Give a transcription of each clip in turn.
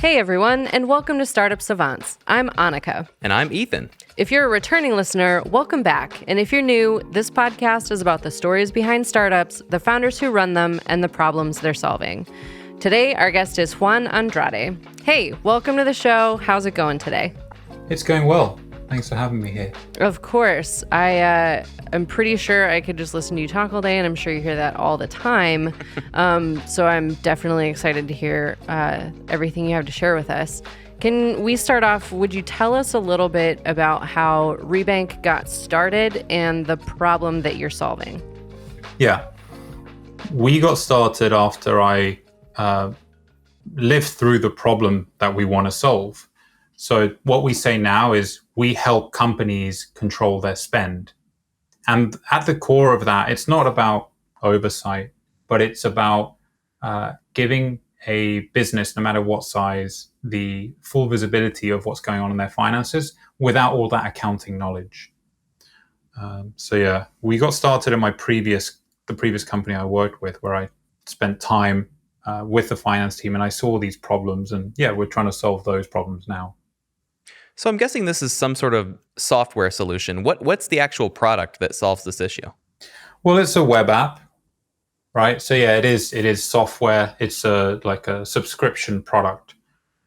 Hey everyone, and welcome to Startup Savants. I'm Annaka. And I'm Ethan. If you're a returning listener, welcome back. And if you're new, this podcast is about the stories behind startups, the founders who run them, and the problems they're solving. Today, our guest is Juan Andrade. Hey, welcome to the show. How's it going today? It's going well. Thanks for having me here. Of course. I'm pretty sure I could just listen to you talk all day, and I'm sure you hear that all the time. So I'm definitely excited to hear everything you have to share with us. Can we start off, would you tell us a little bit about how Rebank got started and the problem that you're solving? Yeah. We got started after I lived through the problem that we want to solve. So what we say now is we help companies control their spend. And at the core of that, it's not about oversight, but it's about giving a business, no matter what size, the full visibility of what's going on in their finances without all that accounting knowledge. We got started in the previous company I worked with, where I spent time with the finance team, and I saw these problems, and we're trying to solve those problems now. So I'm guessing this is some sort of software solution. What's the actual product that solves this issue? Well, it's a web app, right? So it is software. It's like a subscription product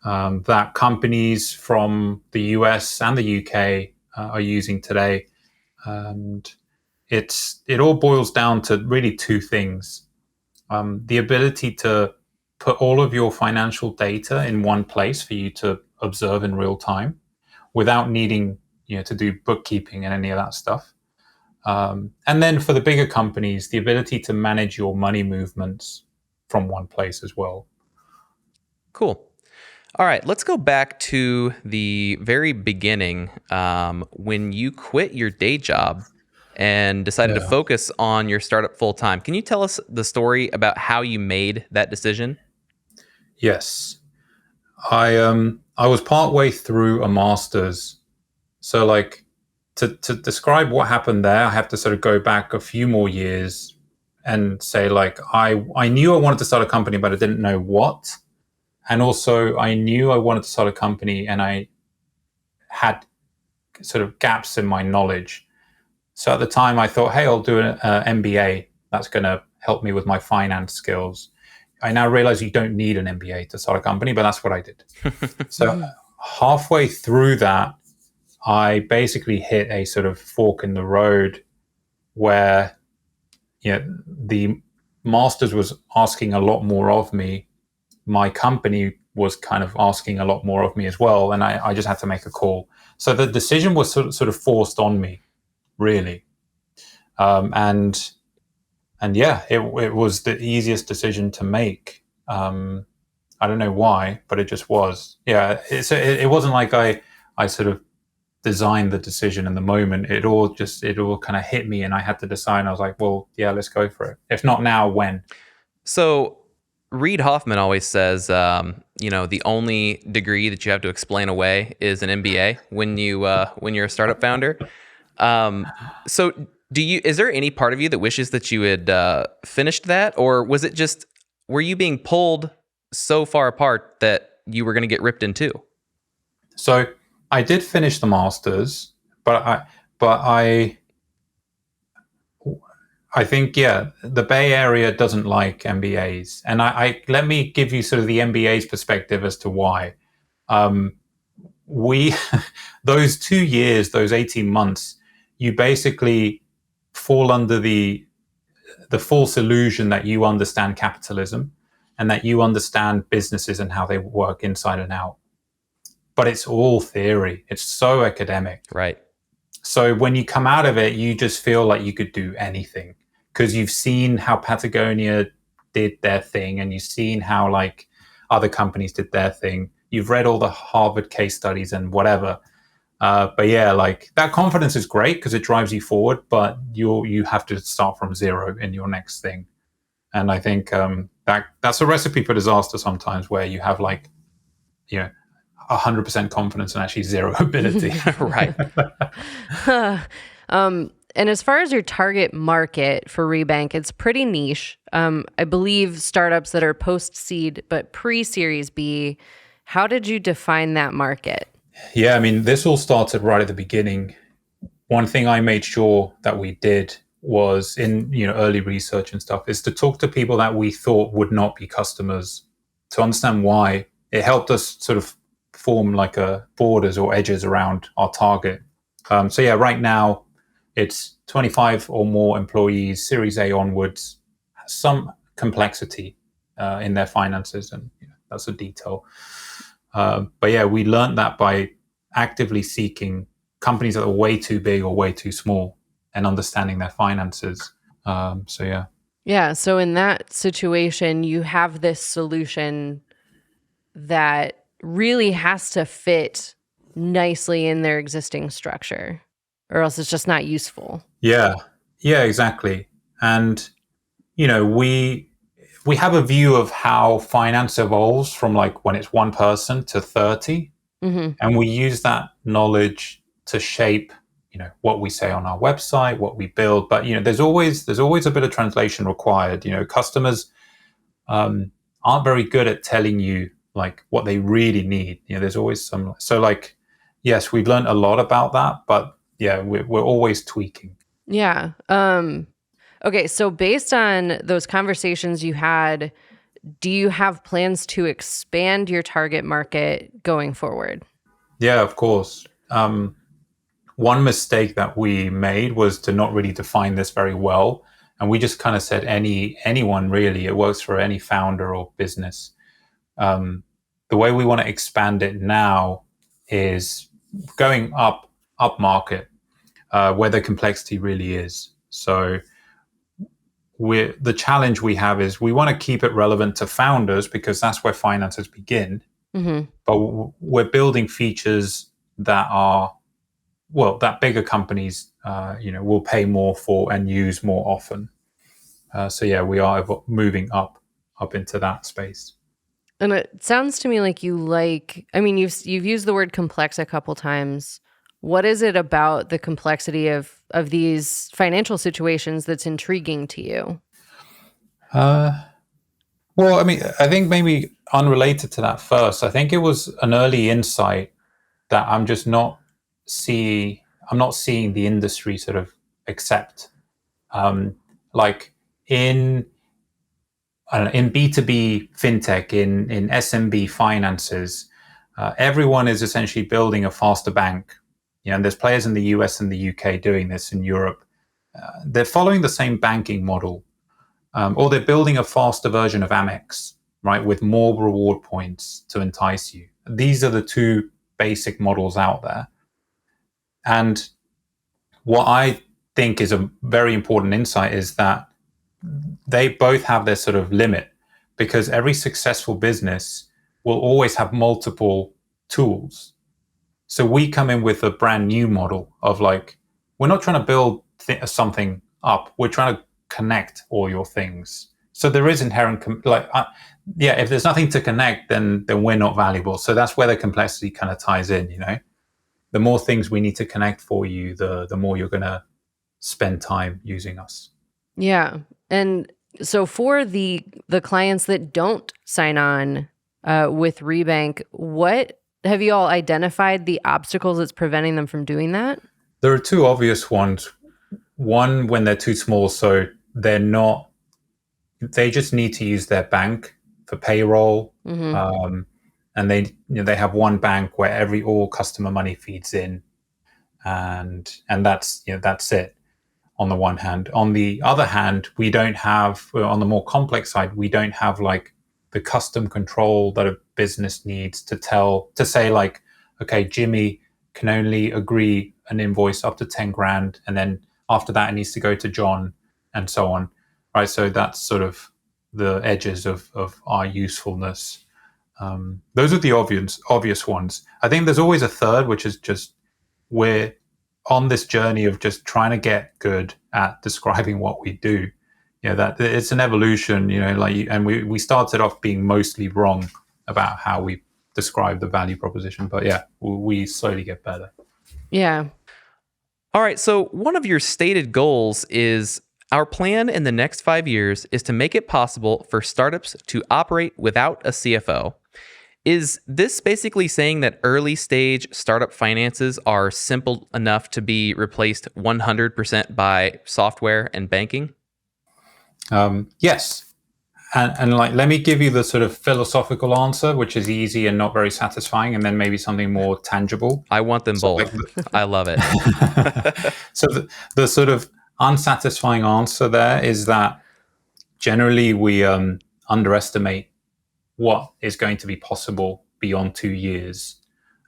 that companies from the US and the UK are using today. And it all boils down to really two things. The ability to put all of your financial data in one place for you to observe in real time, without needing to do bookkeeping and any of that stuff. And then for the bigger companies, the ability to manage your money movements from one place as well. Cool. All right, let's go back to the very beginning, when you quit your day job and decided to focus on your startup full time. Can you tell us the story about how you made that decision? Yes. I was partway through a master's. So to describe what happened there, I have to sort of go back a few more years and say I knew I wanted to start a company, but I didn't know what. And also I knew I wanted to start a company, and I had sort of gaps in my knowledge. So at the time I thought, hey, I'll do an MBA. That's going to help me with my finance skills. I now realize you don't need an MBA to start a company, but that's what I did. So halfway through that, I basically hit a sort of fork in the road where the master's was asking a lot more of me. My company was kind of asking a lot more of me as well, and I just had to make a call. So the decision was sort of forced on me, really. It was the easiest decision to make. I don't know why, but it just was. It wasn't like I sort of designed the decision in the moment. It all kind of hit me, and I had to decide. And I was like, well, let's go for it. If not now, when? So Reid Hoffman always says, the only degree that you have to explain away is an MBA when you're a startup founder. So is there any part of you that wishes that you had finished that, or was it just, were you being pulled so far apart that you were going to get ripped in two? So I did finish the master's, but I think the Bay Area doesn't like MBAs, and I let me give you sort of the MBA's perspective as to why. Those 2 years, those 18 months, you basically fall under the false illusion that you understand capitalism and that you understand businesses and how they work inside and out. But it's all theory. It's so academic. Right. So when you come out of it, you just feel like you could do anything because you've seen how Patagonia did their thing, and you've seen how other companies did their thing. You've read all the Harvard case studies and whatever. That confidence is great because it drives you forward, but you have to start from zero in your next thing. And I think that's a recipe for disaster sometimes, where you have 100% confidence and actually zero ability. Right. And as far as your target market for Rebank, it's pretty niche. I believe startups that are post-seed but pre-Series B How did you define that market? Yeah, I mean, this all started right at the beginning. One thing I made sure that we did was in early research and stuff is to talk to people that we thought would not be customers to understand why. It helped us sort of form like a borders or edges around our target. So yeah, right now it's 25 or more employees, Series A onwards, some complexity in their finances, and that's a detail. But yeah, we learned that by actively seeking companies that are way too big or way too small and understanding their finances. So yeah. Yeah. So in that situation, you have this solution that really has to fit nicely in their existing structure, or else it's just not useful. Yeah, exactly. And we have a view of how finance evolves from like when it's one person to 30, and we use that knowledge to shape what we say on our website, what we build. But there's always a bit of translation required. Customers aren't very good at telling you like what they really need. There's always some. So like, yes, we've learned a lot about that, but yeah, we're always tweaking. Yeah. Okay. So based on those conversations you had, do you have plans to expand your target market going forward? Yeah, of course. One mistake that we made was to not really define this very well. And we just kind of said anyone really, it works for any founder or business. The way we want to expand it now is going up market, where the complexity really is. So the challenge we have is we want to keep it relevant to founders because that's where finances begin. But we're building features that are, that bigger companies, will pay more for and use more often. So yeah, we are moving up into that space. And it sounds to me like you've used the word complex a couple times. What is it about the complexity of these financial situations that's intriguing to you? Well, I mean, I think maybe unrelated to that first, I think it was an early insight that I'm not seeing the industry sort of accept. Like in B2B fintech, in SMB finances, everyone is essentially building a faster bank. And there's players in the US and the UK doing this, in Europe. They're following the same banking model, or they're building a faster version of Amex, right, with more reward points to entice you. These are the two basic models out there. And what I think is a very important insight is that they both have their sort of limit, because every successful business will always have multiple tools. So we come in with a brand new model of like, we're not trying to build something up. We're trying to connect all your things. So there is inherent, if there's nothing to connect, then we're not valuable. So that's where the complexity kind of ties in, The more things we need to connect for you, the more you're going to spend time using us. Yeah. And so for the clients that don't sign on with Rebank, what have you all identified the obstacles that's preventing them from doing that? There are two obvious ones. One, when they're too small, so they just need to use their bank for payroll. And they have one bank where all customer money feeds in, and that's it. On the one hand, on the other hand, we don't have, on the more complex side, we don't have like the custom control that a business needs to say like, okay, Jimmy can only agree an invoice up to 10 grand, and then after that it needs to go to John, and so on, right? So that's sort of the edges of our usefulness. Those are the obvious ones. I think there's always a third, which is just we're on this journey of just trying to get good at describing what we do. That it's an evolution, and we started off being mostly wrong about how we describe the value proposition. But yeah, we slowly get better. Yeah. All right. So one of your stated goals is, our plan in the next 5 years is to make it possible for startups to operate without a CFO. Is this basically saying that early stage startup finances are simple enough to be replaced 100% by software and banking? Yes. And like, let me give you the sort of philosophical answer, which is easy and not very satisfying, and then maybe something more tangible. I want them So both. I love it. so the sort of unsatisfying answer there is that generally we underestimate what is going to be possible beyond 2 years.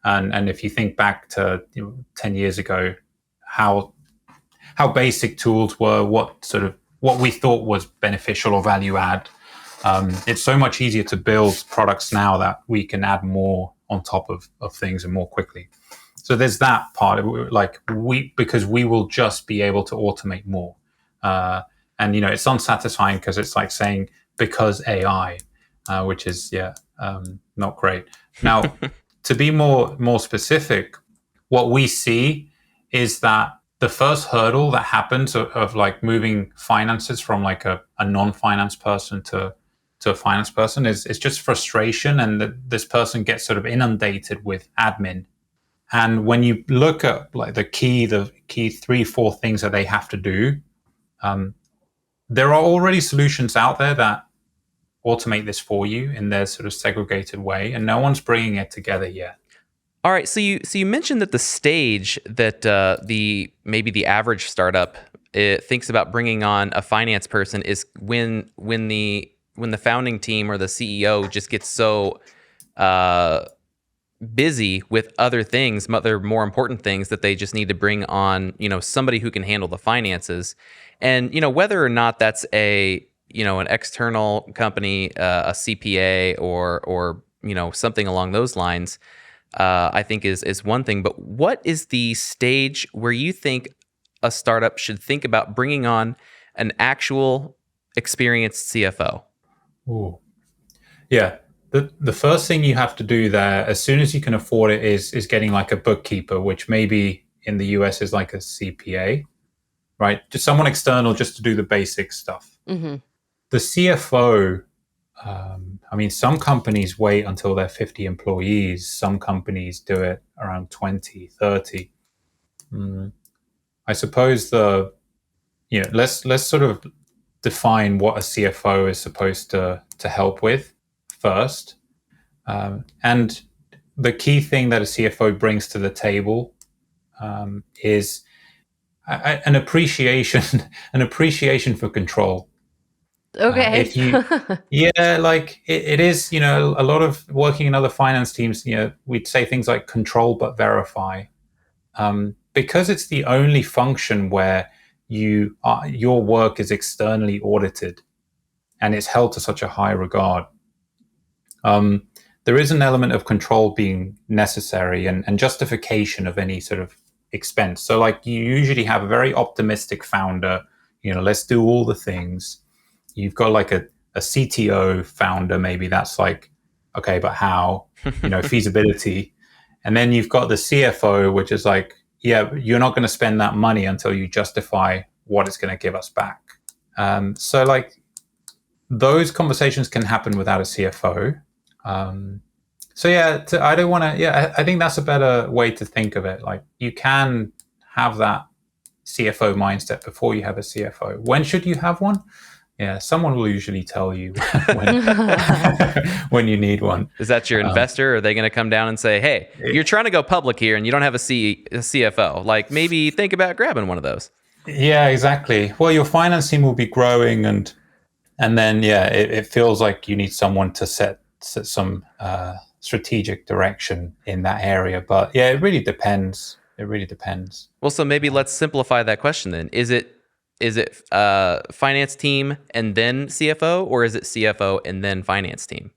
And if you think back to 10 years ago, how basic tools were, what we thought was beneficial or value add. It's so much easier to build products now that we can add more on top of things and more quickly. So there's that part of it, like because we will just be able to automate more. And it's unsatisfying because it's like saying because AI, which is not great. Now, to be more specific, what we see is that the first hurdle that happens of like moving finances from like a non-finance person to a finance person is just frustration, and that this person gets sort of inundated with admin. And when you look at like the key 3-4 things that they have to do, there are already solutions out there that automate this for you in their sort of segregated way, and no one's bringing it together yet. All right, so you mentioned that the stage that maybe the average startup thinks about bringing on a finance person is when the founding team or the CEO just gets so busy with other things, other more important things, that they just need to bring on somebody who can handle the finances. And whether or not that's an external company, a CPA or something along those lines, I think is one thing. But what is the stage where you think a startup should think about bringing on an actual experienced CFO? Ooh. Yeah. The first thing you have to do there, as soon as you can afford it, is getting like a bookkeeper, which maybe in the US is like a CPA, right? Just someone external just to do the basic stuff. Mm-hmm. The CFO, some companies wait until they're 50 employees. Some companies do it around 20, 30. I suppose let's sort of define what a CFO is supposed to help with first. And the key thing that a CFO brings to the table is an appreciation for control. Okay. It is, a lot of working in other finance teams, we'd say things like control but verify. Because it's the only function where your work is externally audited and it's held to such a high regard. There is an element of control being necessary and justification of any sort of expense. So like you usually have a very optimistic founder, let's do all the things. You've got like a CTO founder, maybe that's like, okay, but how, feasibility. And then you've got the CFO, which is like, yeah, you're not going to spend that money until you justify what it's going to give us back. So like those conversations can happen without a CFO. I think that's a better way to think of it. Like you can have that CFO mindset before you have a CFO. When should you have one? Yeah, someone will usually tell you when you need one. Is that your investor? Are they going to come down and say, hey, you're trying to go public here and you don't have a CFO? Like maybe think about grabbing one of those. Yeah, exactly. Well, your finance team will be growing and then, it feels like you need someone to set some strategic direction in that area. But yeah, it really depends. Well, so maybe let's simplify that question then. Is it finance team and then CFO, or is it CFO and then finance team?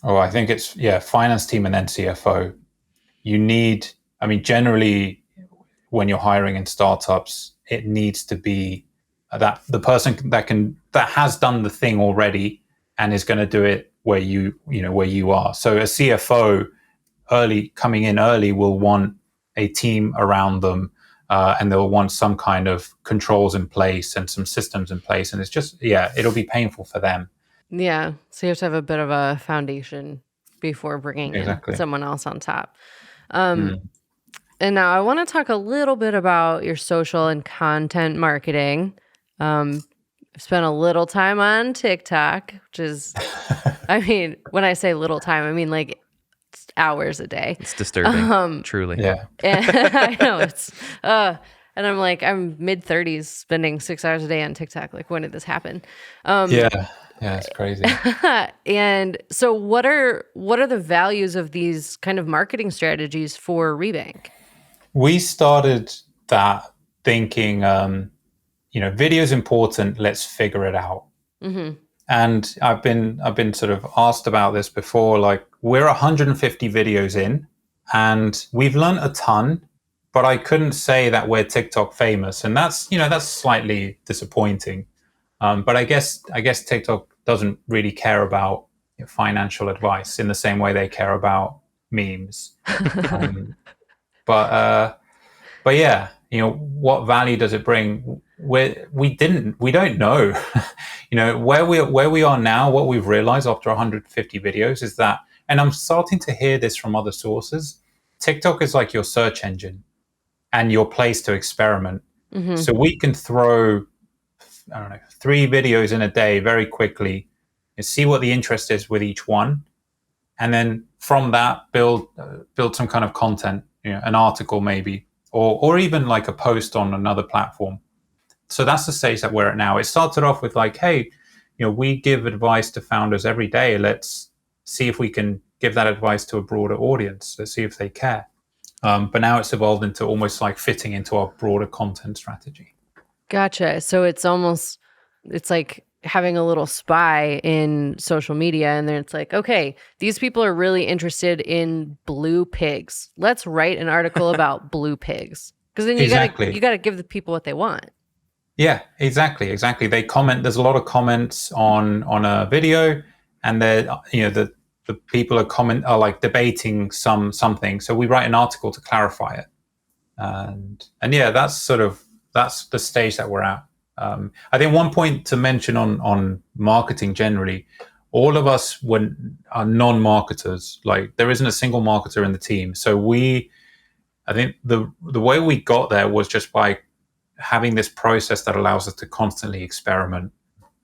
Oh, I think it's finance team and then CFO. You need, generally when you're hiring in startups, it needs to be that the person that has done the thing already and is going to do it where you are. So a CFO coming in early will want a team around them, and they'll want some kind of controls in place and some systems in place. And it's just, it'll be painful for them. Yeah. So you have to have a bit of a foundation. before bringing Exactly. in someone else on top. Mm. And now I want to talk a little bit about your social and content marketing. I've spent a little time on TikTok, which is, I mean, when I say little time, I mean like hours a day. It's disturbing, truly. Yeah. And I know and I'm like, I'm mid-30s spending 6 hours a day on TikTok. Like, when did this happen? Yeah, it's crazy. And so what are the values of these kind of marketing strategies for Rebank? We started that thinking, video is important. Let's figure it out. Mm-hmm. And I've been sort of asked about this before. Like, we're 150 videos in, and we've learned a ton, but I couldn't say that we're TikTok famous, and that's slightly disappointing. But I guess TikTok doesn't really care about financial advice in the same way they care about memes. But yeah, what value does it bring? We don't know. Where we are now, what we've realized after 150 videos is that, and I'm starting to hear this from other sources, TikTok is like your search engine and your place to experiment. Mm-hmm. So we can throw, I don't know, 3 videos in a day very quickly and see what the interest is with each one, and then from that build some kind of content, an article maybe, or even like a post on another platform. So that's the stage that we're at now. It started off with like, hey, we give advice to founders every day. Let's see if we can give that advice to a broader audience. Let's see if they care. But now it's evolved into almost like fitting into our broader content strategy. Gotcha. So it's like having a little spy in social media, and then it's like, okay, these people are really interested in blue pigs. Let's write an article about blue pigs. Because then you gotta give the people what they want. Yeah, exactly. They comment. There's a lot of comments on a video, and the people are like debating something. So we write an article to clarify it, and yeah, that's the stage that we're at. I think one point to mention on marketing generally, all of us are non-marketers. Like, there isn't a single marketer in the team. So I think the way we got there was just by having this process that allows us to constantly experiment.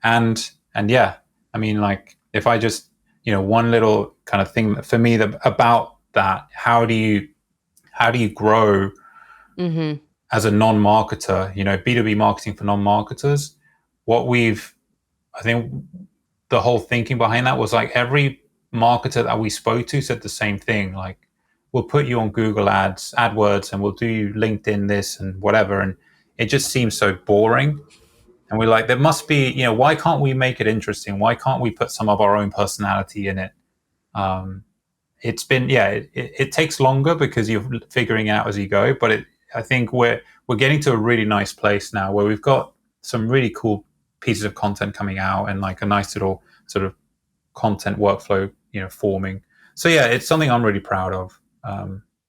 And yeah, I mean, like, if I just, one little kind of thing for me about that, how do you grow Mm-hmm. as a non-marketer, B2B marketing for non-marketers? I think the whole thinking behind that was like, every marketer that we spoke to said the same thing. Like, we'll put you on Google AdWords, and we'll do you LinkedIn this and whatever. And it just seems so boring. And we're like, there must be, why can't we make it interesting? Why can't we put some of our own personality in it? It's been, it takes longer because you're figuring it out as you go. But I think we're getting to a really nice place now where we've got some really cool pieces of content coming out, and like a nice little sort of content workflow, forming. So yeah, it's something I'm really proud of.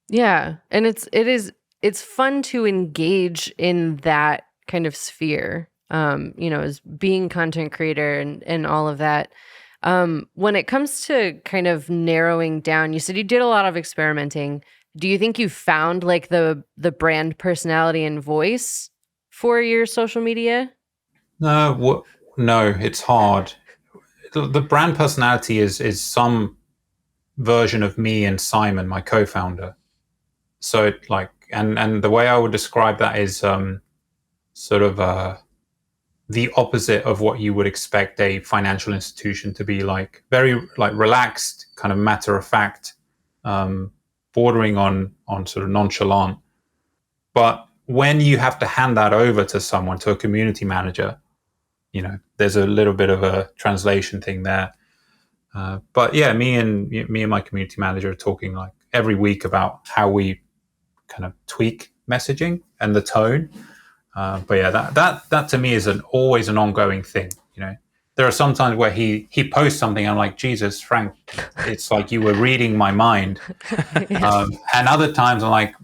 Yeah, and it's fun to engage in that kind of sphere, as being content creator and all of that. When it comes to kind of narrowing down, you said you did a lot of experimenting. Do you think you found like the brand personality and voice for your social media? No, it's hard. The brand personality is some version of me and Simon, my co-founder. So and the way I would describe that is sort of the opposite of what you would expect a financial institution to be like. Very like relaxed, kind of matter of fact, bordering on sort of nonchalant. But when you have to hand that over to someone, to a community manager, there's a little bit of a translation thing there. But yeah, me and my community manager are talking like every week about how we kind of tweak messaging and the tone. But yeah, that to me is always an ongoing thing. There are some times where he posts something, and I'm like, Jesus, Frank, it's like you were reading my mind. And other times I'm like,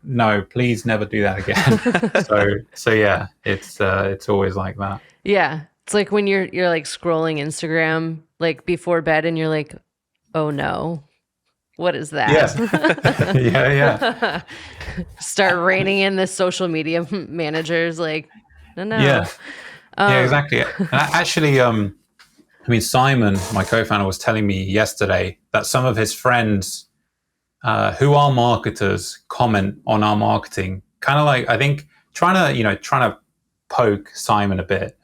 no, please never do that again. so yeah, it's always like that. Yeah. It's like when you're like scrolling Instagram like before bed, and you're like, oh no, what is Yeah. that? Yeah. Start reining in the social media managers like, no. Yeah. Yeah, exactly. And actually, I mean, Simon, my co-founder, was telling me yesterday that some of his friends who are marketers comment on our marketing, kind of like, I think, trying to poke Simon a bit,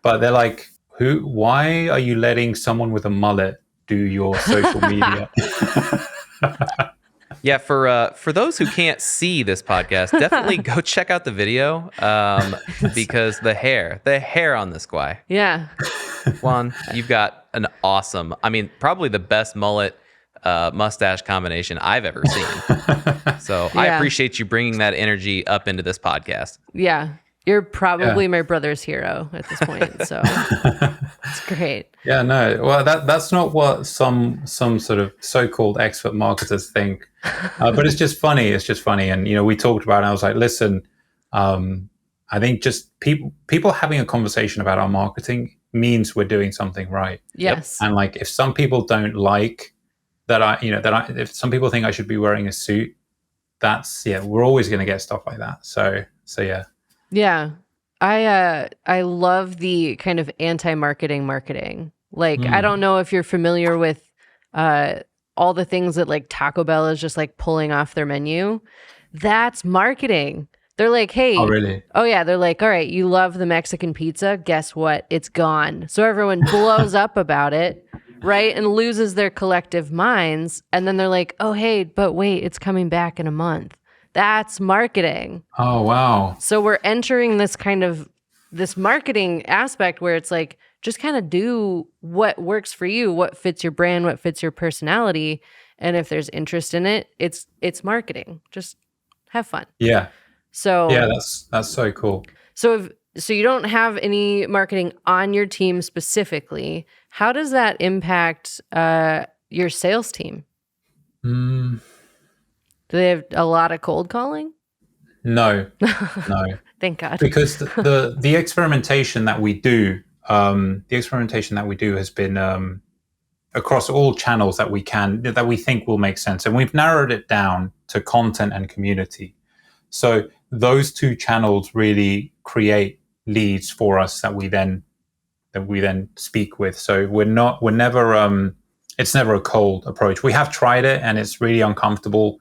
but they're like, why are you letting someone with a mullet do your social media? Yeah, for those who can't see this podcast, definitely go check out the video because the hair on this guy. Yeah. Juan, you've got an awesome, I mean, probably the best mullet mustache combination I've ever seen. So I Yeah. appreciate you bringing that energy up into this podcast. Yeah. You're probably my brother's hero at this point. So it's great. Yeah, no. Well, that's not what some sort of so-called expert marketers think. But it's just funny. It's just funny. And we talked about it. And I was like, listen, I think just people having a conversation about our marketing means we're doing something right. Yes. And like, if some people don't like if some people think I should be wearing a suit, we're always going to get stuff like that. So yeah. Yeah. I love the kind of anti-marketing marketing. Like, I don't know if you're familiar with all the things that like Taco Bell is just like pulling off their menu. That's marketing. They're like, hey. Oh, really? Oh, yeah. They're like, all right, you love the Mexican pizza. Guess what? It's gone. So everyone blows up about it, right? And loses their collective minds. And then they're like, oh, hey, but wait, it's coming back in a month. That's marketing. Oh, wow. So we're entering this marketing aspect where it's like, just kind of do what works for you, what fits your brand, what fits your personality. And if there's interest in it, it's marketing. Just have fun. Yeah. So yeah, that's so cool. So you don't have any marketing on your team specifically. How does that impact your sales team? Do they have a lot of cold calling? No. Thank God. Because the experimentation that we do, has been across all channels that we think will make sense, and we've narrowed it down to content and community. So those two channels really create leads for us that we then speak with. So it's never a cold approach. We have tried it and it's really uncomfortable.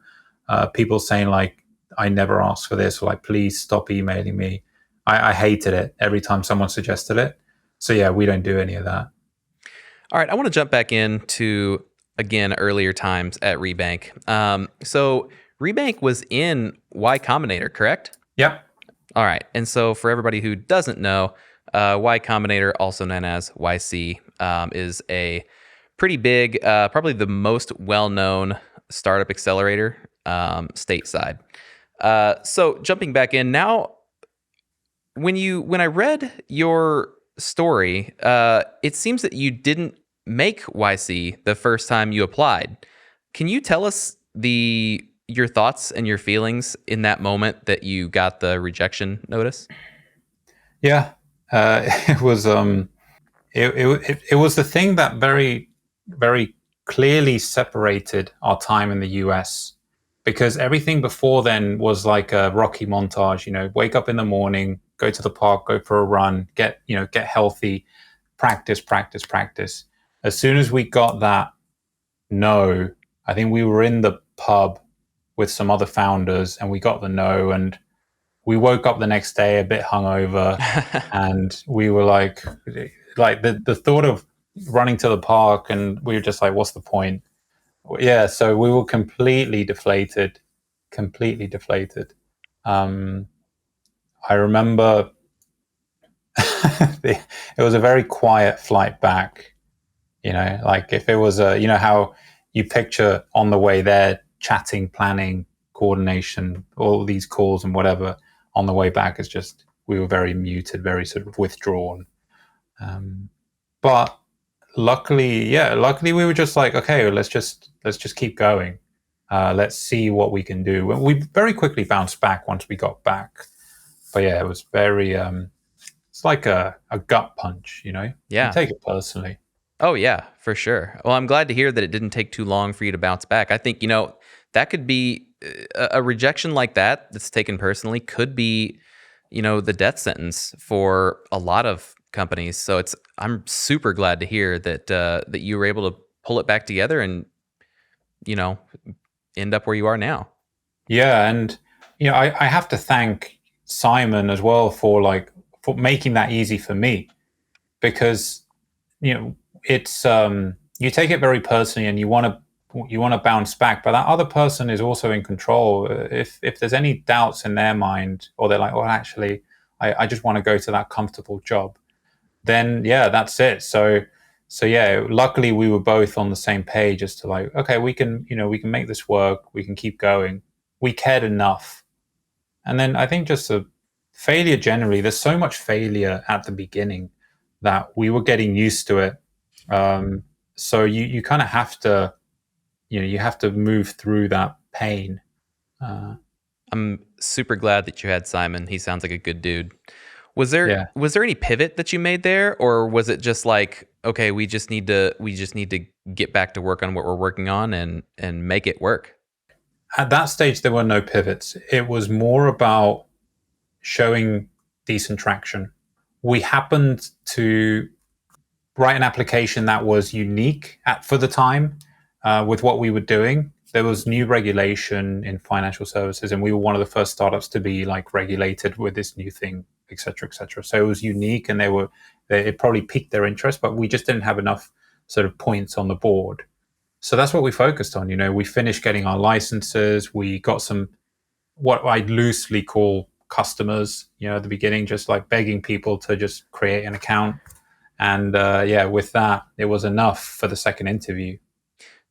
People saying like, I never asked for this, or like, please stop emailing me. I hated it every time someone suggested it. So yeah, we don't do any of that. All right, I want to jump back into, again, earlier times at Rebank. So Rebank was in Y Combinator, correct? Yep. All right, and so for everybody who doesn't know, Y Combinator, also known as YC, is a pretty big, probably the most well-known startup accelerator stateside. So jumping back in now, when I read your story, it seems that you didn't make YC the first time you applied. Can you tell us your thoughts and your feelings in that moment that you got the rejection notice? Yeah, it was it was the thing that very, very clearly separated our time in the US, because everything before then was like a Rocky montage. Wake up in the morning, go to the park, go for a run, get healthy, practice. As soon as we got that no, I think we were in the pub with some other founders and we got the no, and we woke up the next day a bit hungover and we were like the thought of running to the park, and we were just like, what's the point? Yeah, so we were completely deflated. I remember it was a very quiet flight back. Like if it was how you picture on the way there, chatting, planning, coordination, all these calls and whatever. On the way back, it's just we were very muted, very sort of withdrawn. But luckily we were just like, okay, let's just keep going. Let's see what we can do. We very quickly bounced back once we got back. But yeah, it was very it's like a gut punch, Yeah. You take it personally. Oh yeah, for sure. Well, I'm glad to hear that it didn't take too long for you to bounce back. I think, that could be a rejection like that's taken personally could be, the death sentence for a lot of companies. So I'm super glad to hear that you were able to pull it back together and, you know, end up where you are now. Yeah, and I have to thank Simon as well for making that easy for me, because it's you take it very personally and you want to bounce back, but that other person is also in control. If there's any doubts in their mind, or they're like, well, actually, I just want to go to that comfortable job, then yeah, that's it. So yeah, luckily we were both on the same page as to like, okay, we can make this work, we can keep going. We cared enough. And then I think just the failure generally, there's so much failure at the beginning that we were getting used to it. So you kind of have to, you have to move through that pain. I'm super glad that you had Simon. He sounds like a good dude. Was there Yeah. was there any pivot that you made there, or was it just like, okay, we just need to get back to work on what we're working on and make it work? At that stage, there were no pivots. It was more about showing decent traction. We happened to write an application that was unique for the time, with what we were doing. There was new regulation in financial services, and we were one of the first startups to be like regulated with this new thing, et cetera, et cetera. So it was unique, and it probably piqued their interest, but we just didn't have enough sort of points on the board. So that's what we focused on. We finished getting our licenses. We got some, what I loosely call customers, at the beginning, just like begging people to just create an account. And yeah, with that, it was enough for the second interview.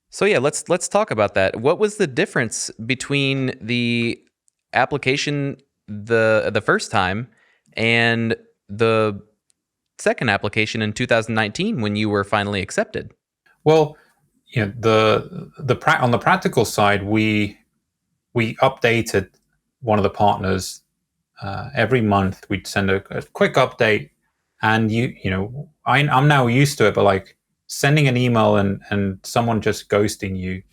So yeah, let's talk about that. What was the difference between the application the first time and the second application in 2019 when you were finally accepted? Well, on the practical side, we updated one of the partners every month. We'd send a quick update, and I'm now used to it, but like sending an email and someone just ghosting you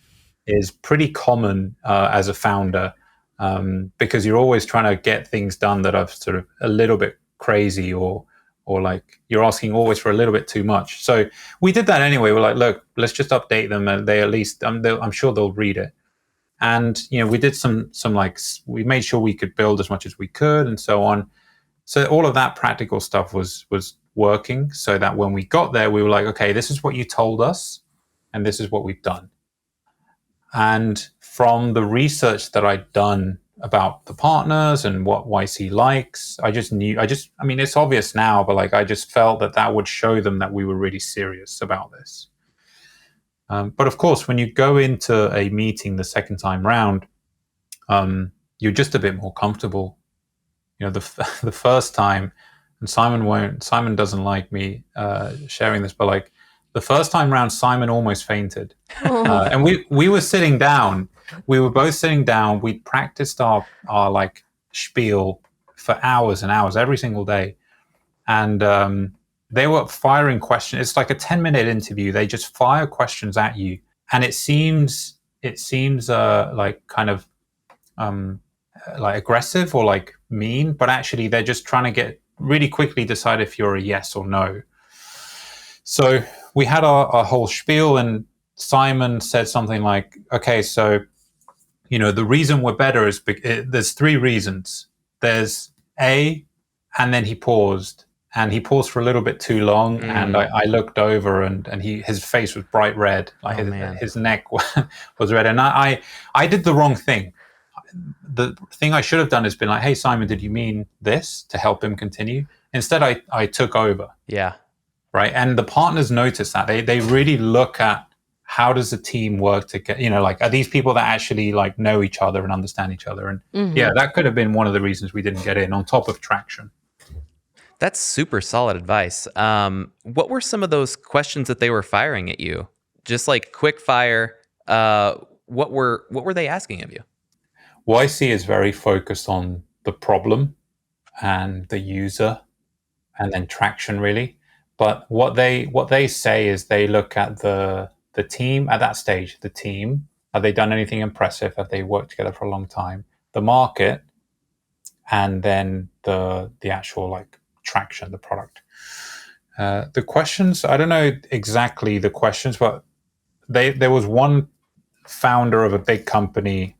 is pretty common as a founder, because you're always trying to get things done that are sort of a little bit crazy, or like you're asking always for a little bit too much. So we did that anyway. We're like, look, let's just update them, and they at least I'm sure they'll read it. And we did some like, we made sure we could build as much as we could and so on. So all of that practical stuff was working, so that when we got there, we were like, okay, this is what you told us, and this is what we've done. And from the research that I'd done about the partners and what YC likes, I mean, it's obvious now, but like, I just felt that would show them that we were really serious about this. But of course, when you go into a meeting the second time round, you're just a bit more comfortable. The first time, and Simon doesn't like me sharing this, but like the first time round, Simon almost fainted. And we were sitting down. We were both sitting down. We practiced our like spiel for hours and hours every single day. And they were firing questions. It's like a 10-minute interview. They just fire questions at you. And it seems like kind of like aggressive or like mean, but actually they're just trying to get really quickly decide if you're a yes or no. So we had our whole spiel, and Simon said something like, okay, so, the reason we're better is there's three reasons. There's A, and then he paused, and he paused for a little bit too long. And I looked over, and his face was bright red, like his neck was red. And I did the wrong thing. The thing I should have done is been like, hey, Simon, did you mean this, to help him continue? Instead, I took over. Yeah. Right. And the partners notice that. They really look at, how does the team work together? Like, are these people that actually like know each other and understand each other? And yeah, that could have been one of the reasons we didn't get in, on top of traction. That's super solid advice. What were some of those questions that they were firing at you? Just like quick fire. What were they asking of you? YC is very focused on the problem and the user, and then traction, really. But what they say is they look at the team at that stage. The team, have they done anything impressive? Have they worked together for a long time? The market, and then the actual like traction, the product. The questions, I don't know exactly the questions, but there was one founder of a big company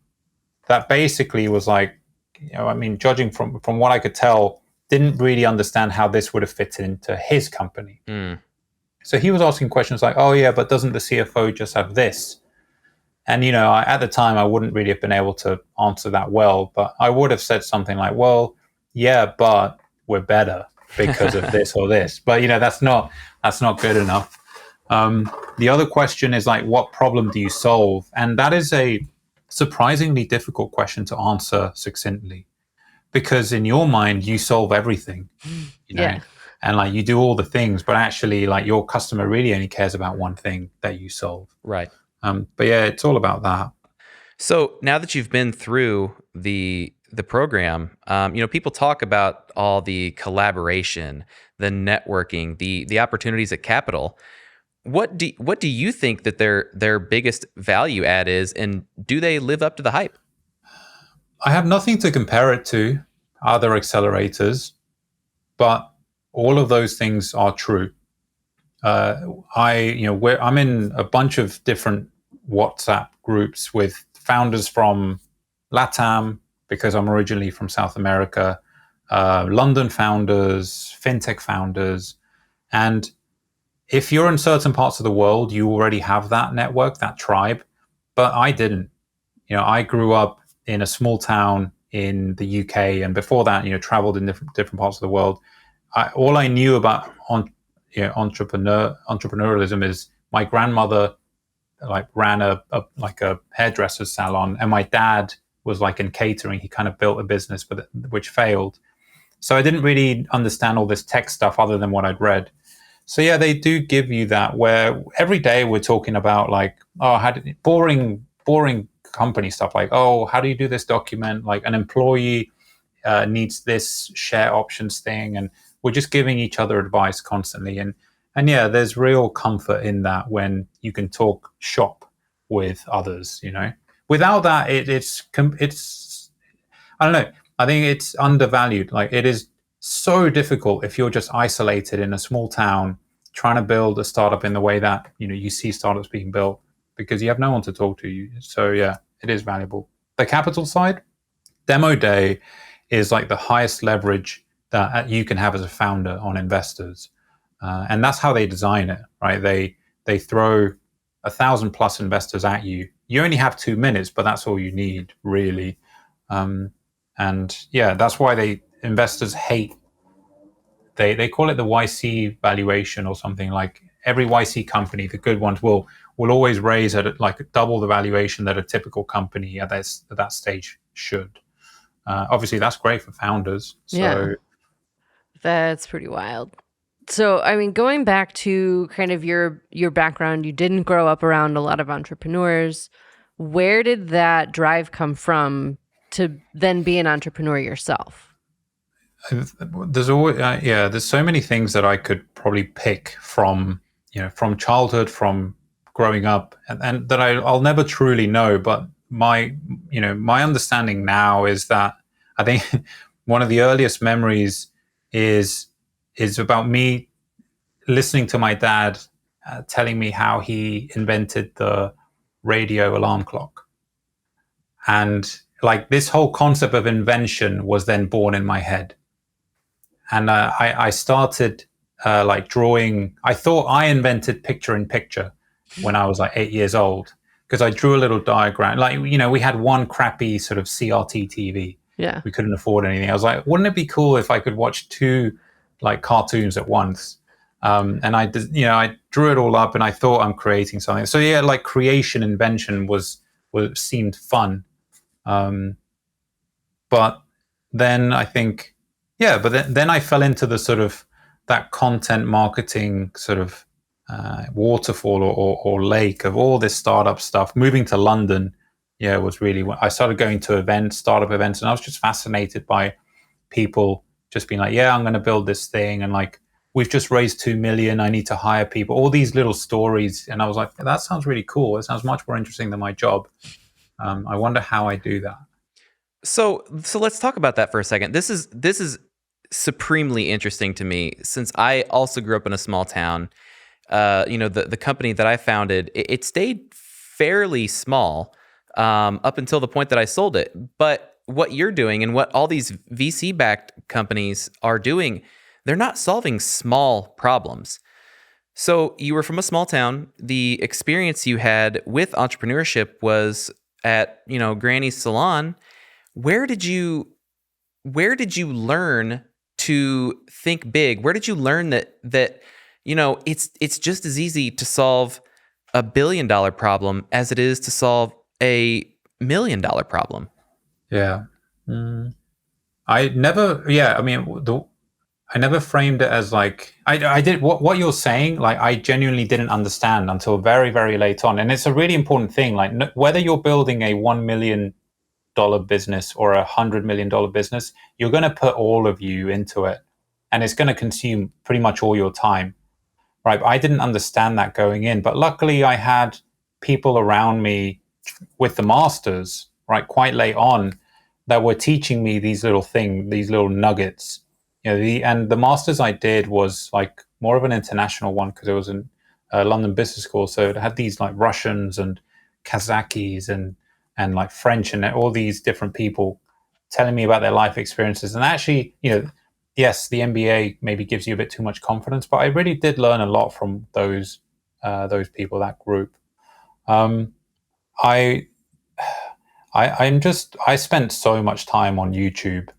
that basically was like, I mean, judging from what I could tell, didn't really understand how this would have fit into his company. So he was asking questions like, oh yeah, but doesn't the CFO just have this? And, at the time, I wouldn't really have been able to answer that well, but I would have said something like, well, yeah, but we're better because of this or this. But, that's not good enough. The other question is like, what problem do you solve? And that is a surprisingly difficult question to answer succinctly, because in your mind, you solve everything, Yeah. and like you do all the things, but actually like your customer really only cares about one thing that you solve. Right. But yeah, it's all about that. So now that you've been through the program, people talk about all the collaboration, the networking, the opportunities at Capital. What do you think that their biggest value add is, and do they live up to the hype? I have nothing to compare it to other accelerators, but all of those things are true. I'm in a bunch of different WhatsApp groups with founders from LATAM, because I'm originally from South America, London founders, fintech founders. And if you're in certain parts of the world, you already have that network, that tribe. But I didn't. I grew up in a small town in the UK, and before that, traveled in different parts of the world. All I knew about entrepreneurialism is my grandmother like ran a hairdresser's salon, and my dad was like in catering. He kind of built a business which failed. So I didn't really understand all this tech stuff other than what I'd read. So yeah, they do give you that, where every day we're talking about like, boring company stuff, like, oh, how do you do this document? Like an employee needs this share options thing, and we're just giving each other advice constantly. And yeah, there's real comfort in that when you can talk shop with others. Without that, it's I don't know. I think it's undervalued. Like, it is so difficult if you're just isolated in a small town trying to build a startup in the way that you see startups being built, because you have no one to talk to. So yeah, it is valuable. The capital side, demo day is like the highest leverage that you can have as a founder on investors, and that's how they design it, right? They throw 1,000+ investors at you. You only have 2 minutes, but that's all you need, really. And yeah, that's why investors hate. They call it the YC valuation or something. Like, every YC company, the good ones will always raise at like double the valuation that a typical company at that stage should. Obviously, that's great for founders. So Yeah. That's pretty wild. So, I mean, going back to kind of your background, you didn't grow up around a lot of entrepreneurs. Where did that drive come from to then be an entrepreneur yourself? there's always there's so many things that I could probably pick from childhood, from growing up, and that I'll never truly know. But my understanding now is that I think one of the earliest memories is about me listening to my dad telling me how he invented the radio alarm clock. And like, this whole concept of invention was then born in my head. And I started like drawing. I thought I invented picture in picture when I was like 8 years old, because I drew a little diagram. Like, we had one crappy sort of CRT TV. Yeah. We couldn't afford anything. I was like, wouldn't it be cool if I could watch 2 like cartoons at once? And I drew it all up, and I thought I'm creating something. So yeah, like, invention seemed fun. But then I think, then I fell into the sort of that content marketing sort of waterfall or lake of all this startup stuff. Moving to London, was really when I started going to startup events, and I was just fascinated by people just being like, yeah, I'm going to build this thing, and like we've just raised 2 million. I need to hire people. All these little stories, and I was like, that sounds really cool. It sounds much more interesting than my job. I wonder how I do that. So let's talk about that for a second. This is supremely interesting to me, since I also grew up in a small town. The company that I founded, it stayed fairly small up until the point that I sold it. But what you're doing and what all these VC-backed companies are doing, they're not solving small problems. So you were from a small town. The experience you had with entrepreneurship was at, Granny's salon. Where did you learn to think big? Where did you learn that it's just as easy to solve $1 billion problem as it is to solve a $1 million problem? Yeah. I never framed it as like, I did what you're saying, like I genuinely didn't understand until very, very late on. And it's a really important thing, like whether you're building a $1 million business or a $100 million business, you're going to put all of you into it, and it's going to consume pretty much all your time, right? I didn't understand that going in, but luckily I had people around me with the masters, right, quite late on, that were teaching me these little nuggets. And the masters I did was like more of an international one, because it was in London Business School, so it had these like Russians and Kazakhs and like French and all these different people telling me about their life experiences. And actually, yes, the MBA maybe gives you a bit too much confidence, but I really did learn a lot from those people, that group. I spent so much time on YouTube,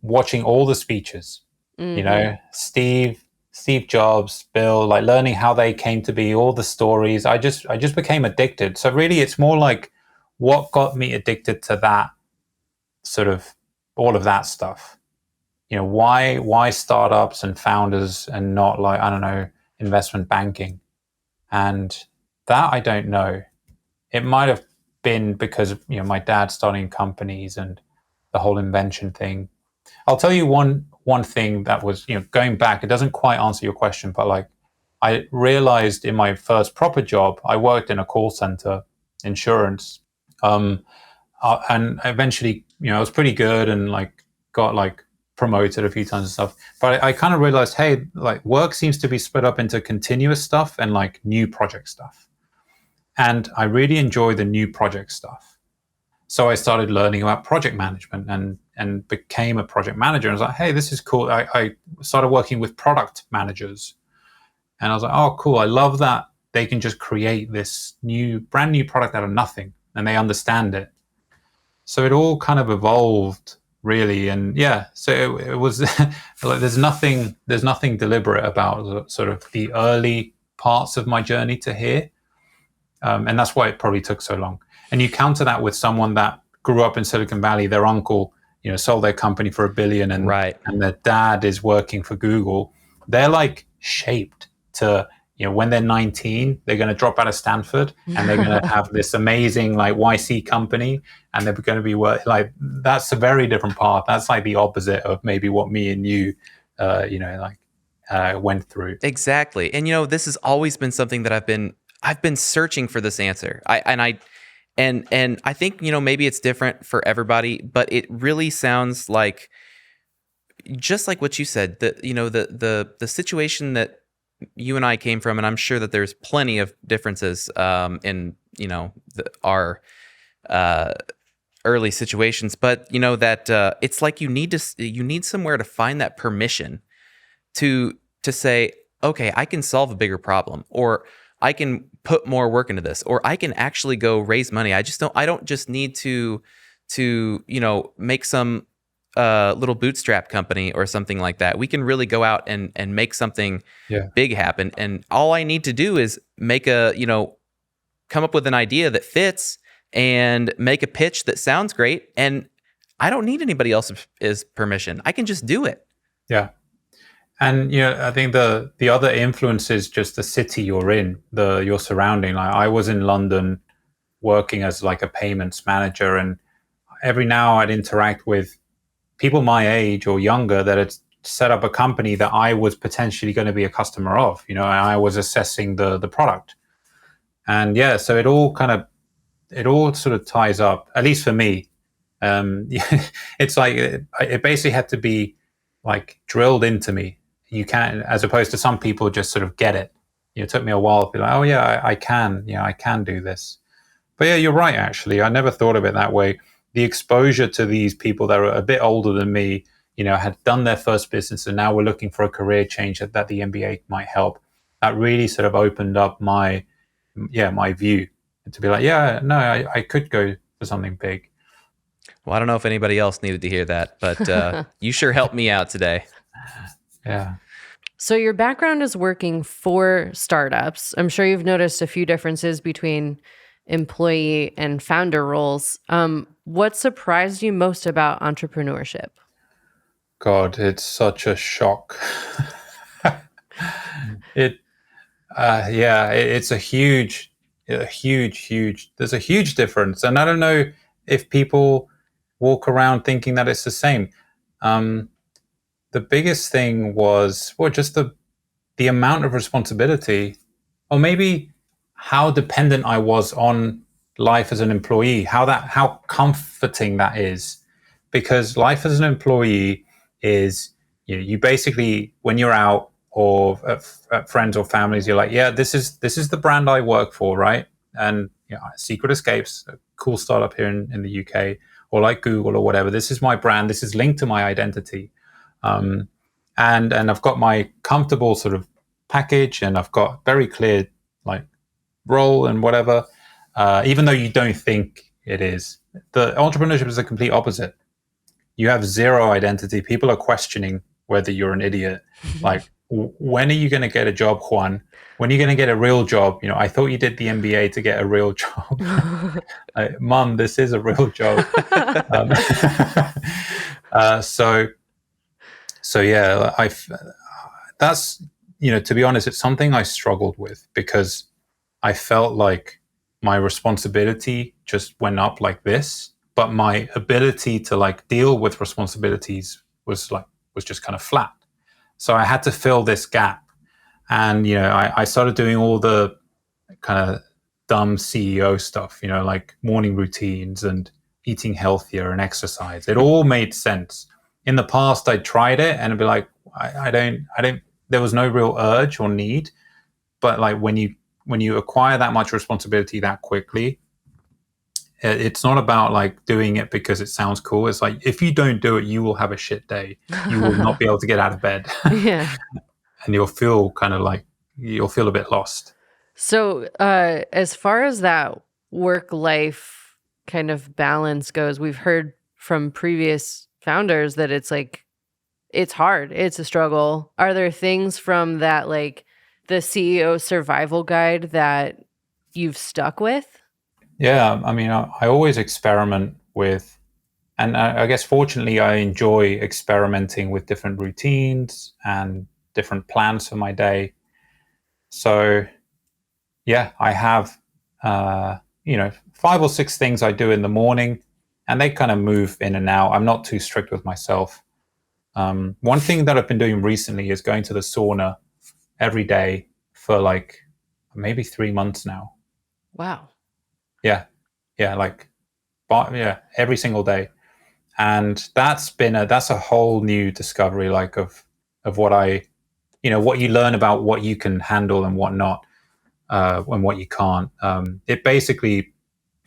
watching all the speeches, Steve Jobs, Bill, like learning how they came to be, all the stories. I just became addicted. So really it's more like what got me addicted to that, sort of all of that stuff. Why startups and founders and not, like, I don't know, investment banking? And that I don't know. It might have been because of, my dad starting companies and the whole invention thing. I'll tell you one thing that was, going back, it doesn't quite answer your question, but like I realized in my first proper job, I worked in a call center, insurance, and eventually, I was pretty good and like got like promoted a few times and stuff. But I kind of realized, hey, like work seems to be split up into continuous stuff and like new project stuff. And I really enjoy the new project stuff. So I started learning about project management and became a project manager. And I was like, hey, this is cool. I started working with product managers. And I was like, oh, cool. I love that they can just create this brand new product out of nothing, and they understand it. So it all kind of evolved, really. And yeah, so it was like there's nothing deliberate about sort of the early parts of my journey to here. And that's why it probably took so long. And you counter that with someone that grew up in Silicon Valley, their uncle, sold their company for $1 billion, and right, and their dad is working for Google. They're like shaped to, when they're 19, they're going to drop out of Stanford and they're going to have this amazing like YC company, and they're going to be like, that's a very different path. That's like the opposite of maybe what me and you, went through. Exactly. And this has always been something that I've been searching for this answer. I think, maybe it's different for everybody, but it really sounds like, just like what you said, that, the situation that you and I came from, and I'm sure that there's plenty of differences in, our early situations, but that it's like you need somewhere to find that permission to say, okay, I can solve a bigger problem, or I can put more work into this, or I can actually go raise money. I don't just need to make some little bootstrap company or something like that. We can really go out and make something big happen. And all I need to do is make come up with an idea that fits and make a pitch that sounds great. And I don't need anybody else's permission. I can just do it. Yeah. And I think the other influence is just the city you're in, your surrounding. Like I was in London working as like a payments manager, and every now I'd interact with people my age or younger that had set up a company that I was potentially going to be a customer of. And I was assessing the product, and yeah, so it all sort of ties up, at least for me. It's like it basically had to be like drilled into me. You can't, as opposed to some people just sort of get it. It took me a while to be like, oh yeah, I can, I can do this. But yeah, you're right. Actually, I never thought of it that way. The exposure to these people that are a bit older than me, had done their first business and now we're looking for a career change that the MBA might help. That really sort of opened up my view to be like, yeah, no, I could go for something big. Well, I don't know if anybody else needed to hear that, but you sure helped me out today. Yeah. So your background is working for startups. I'm sure you've noticed a few differences between employee and founder roles. What surprised you most about entrepreneurship? God, it's such a shock. It's a huge, there's a huge difference. And I don't know if people walk around thinking that it's the same. The biggest thing was, just the amount of responsibility, or maybe how dependent I was on life as an employee, how comforting that is. Because life as an employee is, you basically, when you're out or at friends or families, you're like, yeah, this is the brand I work for, right? And Secret Escapes, a cool startup here in the UK, or like Google or whatever. This is my brand. This is linked to my identity. And I've got my comfortable sort of package, and I've got very clear like role and whatever. Even though you don't think it is, the entrepreneurship is the complete opposite. You have zero identity. People are questioning whether you're an idiot. Like, when are you going to get a job, Juan? When are you going to get a real job? I thought you did the MBA to get a real job. Mom, this is a real job. So yeah, that's, to be honest, it's something I struggled with, because I felt like my responsibility just went up like this, but my ability to like deal with responsibilities was just kind of flat. So I had to fill this gap. And, I started doing all the kind of dumb CEO stuff, like morning routines and eating healthier and exercise. It all made sense. In the past, I tried it and it'd be like, I don't, there was no real urge or need. But like when you acquire that much responsibility that quickly, it's not about like doing it because it sounds cool. It's like, if you don't do it, you will have a shit day. You will not be able to get out of bed. Yeah. And you'll feel a bit lost. So as far as that work-life kind of balance goes, we've heard from previous founders that it's like, it's hard. It's a struggle. Are there things from that, like the CEO survival guide, that you've stuck with? Yeah, I mean, I always experiment with, and I guess fortunately I enjoy experimenting with different routines and different plans for my day. So yeah, I have, 5 or 6 things I do in the morning, and they kind of move in and out. I'm not too strict with myself. One thing that I've been doing recently is going to the sauna every day for like maybe 3 months now. Wow. Yeah, every single day. And that's a whole new discovery, like of what what you learn about what you can handle and what not, and what you can't. It basically,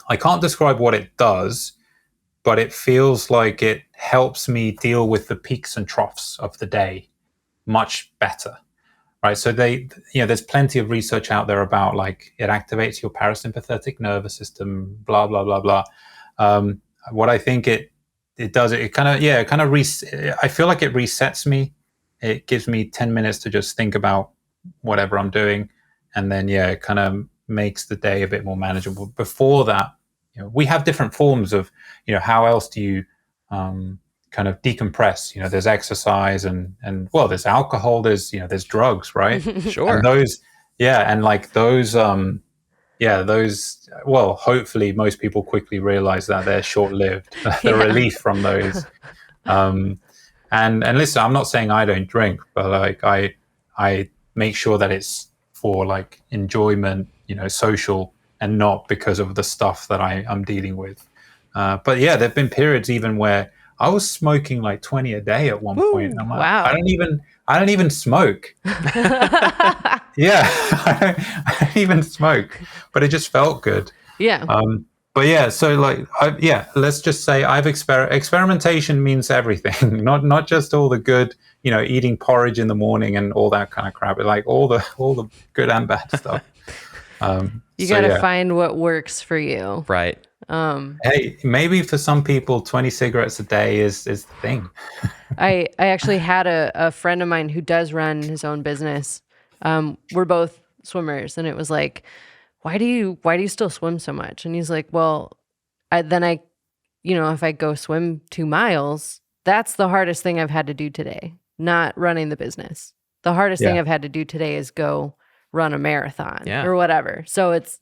I can't describe what it does, but it feels like it helps me deal with the peaks and troughs of the day much better. Right. So there's plenty of research out there about like it activates your parasympathetic nervous system, blah, blah, blah, blah. What I think it does, I feel like it resets me. It gives me 10 minutes to just think about whatever I'm doing. And then, it kind of makes the day a bit more manageable. Before that, we have different forms of, how else do you kind of decompress? There's exercise and well, there's alcohol, there's drugs, right? Sure. And those, and like those, well, hopefully most people quickly realize that they're short-lived, the relief from those. And And listen, I'm not saying I don't drink, but like I make sure that it's for like enjoyment, social, and not because of the stuff that I'm dealing with. But yeah, there've been periods even where I was smoking like 20 a day at one point. I'm like, Wow. I don't even smoke. Yeah, I don't even smoke, but it just felt good. Yeah. But yeah, so like, let's just say experimentation means everything, not just all the good, eating porridge in the morning and all that kind of crap. Like all the good and bad stuff. You got to find what works for you. Right. Hey, maybe for some people, 20 cigarettes a day is the thing. I actually had a friend of mine who does run his own business. We're both swimmers, and it was like, why do you still swim so much? And he's like, well, if I go swim 2 miles, that's the hardest thing I've had to do today, not running the business. The hardest thing I've had to do today is go run a marathon or whatever. So it's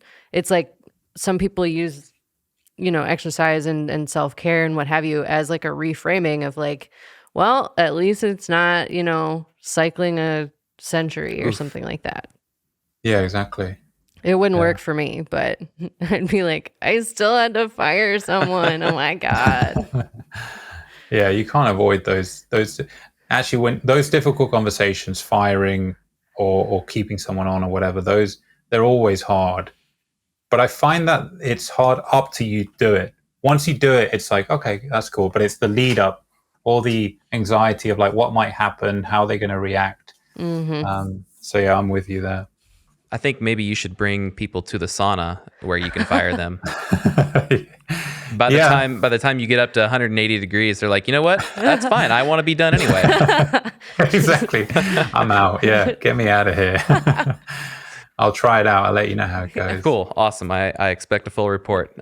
like some people use, exercise and self-care and what have you as like a reframing of like, well, at least it's not, cycling a century or something like that. Yeah, exactly. It wouldn't work for me, but I'd be like, I still had to fire someone. Oh my God. Yeah, you can't avoid those actually when those difficult conversations, firing or keeping someone on or whatever, they're always hard. But I find that it's hard up to you do it. Once you do it, it's like, okay, that's cool. But it's the lead up, all the anxiety of like what might happen, how they're going to react. Mm-hmm. So yeah, I'm with you there. I think maybe you should bring people to the sauna where you can fire them. By the time you get up to 180 degrees, they're like, you know what? That's fine. I want to be done anyway. Exactly. I'm out. Yeah, get me out of here. I'll try it out. I'll let you know how it goes. Cool. Awesome. I expect a full report.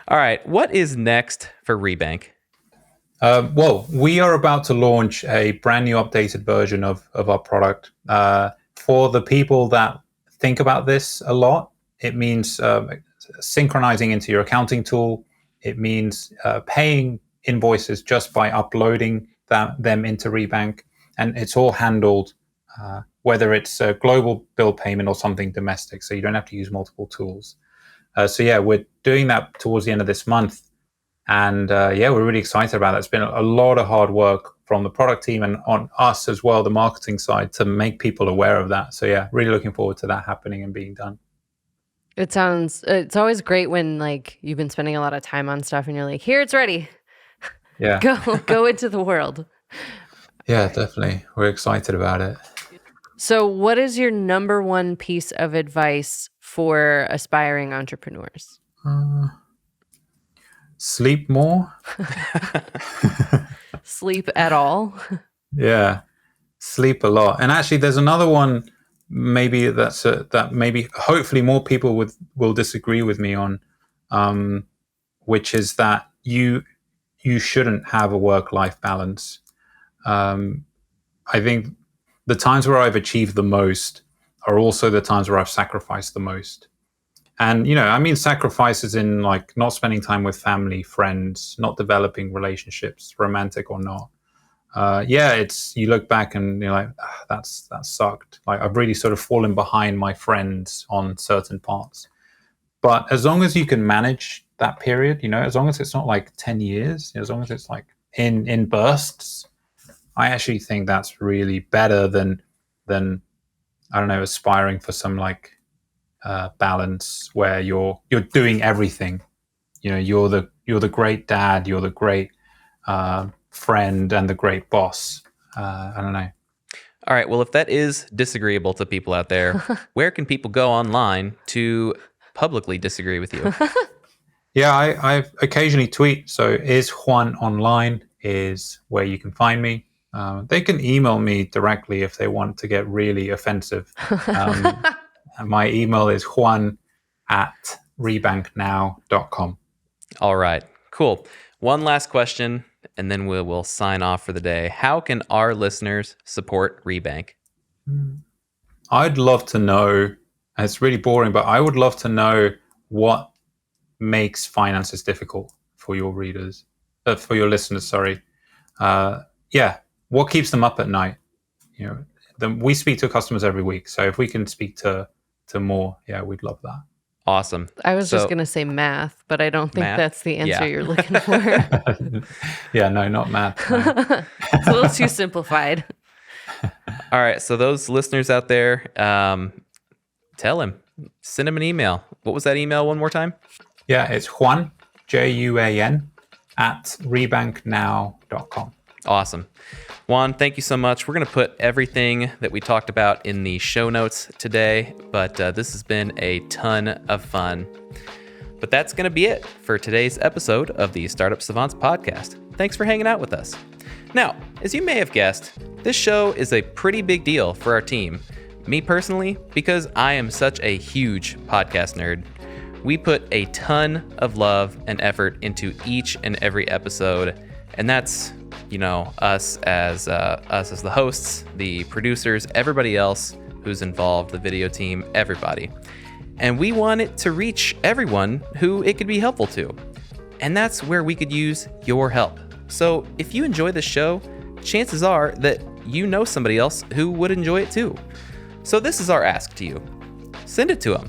All right. What is next for Rebank? Well, we are about to launch a brand new updated version of our product. For the people that think about this a lot, it means synchronizing into your accounting tool. It means paying invoices just by uploading them into Rebank. And it's all handled, whether it's a global bill payment or something domestic. So you don't have to use multiple tools. We're doing that towards the end of this month. And we're really excited about it. It's been a lot of hard work from the product team and on us as well, the marketing side, to make people aware of that. So yeah, really looking forward to that happening and being done. It's always great when like you've been spending a lot of time on stuff and you're like, here, it's ready. Yeah. Go into the world. Yeah, definitely. We're excited about it. So what is your number one piece of advice for aspiring entrepreneurs? Sleep more. Sleep at all? Yeah, sleep a lot. And actually, there's another one. Maybe that maybe hopefully more people will disagree with me on, which is that you shouldn't have a work-life balance. I think the times where I've achieved the most are also the times where I've sacrificed the most. And, I mean, sacrifices in like not spending time with family, friends, not developing relationships, romantic or not. It's, you look back and you're like, that sucked. Like I've really sort of fallen behind my friends on certain parts. But as long as you can manage that period, as long as it's not like 10 years, as long as it's like in bursts, I actually think that's really better than I don't know, aspiring for some like balance where you're doing everything. You're the great dad, you're the great friend, and the great boss. I don't know. All right. Well, if that is disagreeable to people out there, where can people go online to publicly disagree with you? Yeah, I occasionally tweet. So is Juan online is where you can find me. They can email me directly if they want to get really offensive. My email is juan@rebanknow.com. All right. Cool. One last question, and then we'll sign off for the day. How can our listeners support Rebank? I'd love to know, and it's really boring, but I would love to know what makes finances difficult for your readers, for your listeners, sorry. yeah, what keeps them up at night? We speak to customers every week, so if we can speak to more, yeah, we'd love that. Awesome. I was just going to say math, but I don't think Math? that's the answer Yeah. you're looking for. Yeah, no, not math. No. It's a little too simplified. All right. So those listeners out there, tell him, send him an email. What was that email one more time? Yeah, it's Juan, Juan, @rebanknow.com. Awesome. Juan, thank you so much. We're going to put everything that we talked about in the show notes today, but this has been a ton of fun. But that's going to be it for today's episode of the Startup Savants podcast. Thanks for hanging out with us. Now, as you may have guessed, this show is a pretty big deal for our team. Me personally, because I am such a huge podcast nerd. We put a ton of love and effort into each and every episode, and that's us as the hosts, the producers, everybody else who's involved, the video team, everybody. And we want it to reach everyone who it could be helpful to. And that's where we could use your help. So if you enjoy the show, chances are that you know somebody else who would enjoy it too. So this is our ask to you. Send it to them.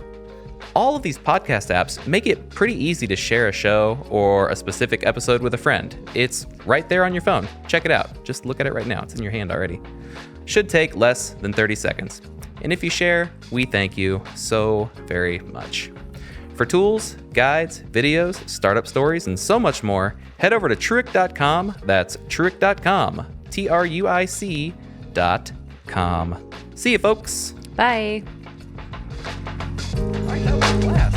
All of these podcast apps make it pretty easy to share a show or a specific episode with a friend. It's right there on your phone. Check it out. Just look at it right now. It's in your hand already. Should take less than 30 seconds. And if you share, we thank you so very much. For tools, guides, videos, startup stories, and so much more, head over to truic.com. That's truic.com. TRUIC.com. See you, folks. Bye. All right, that was a blast.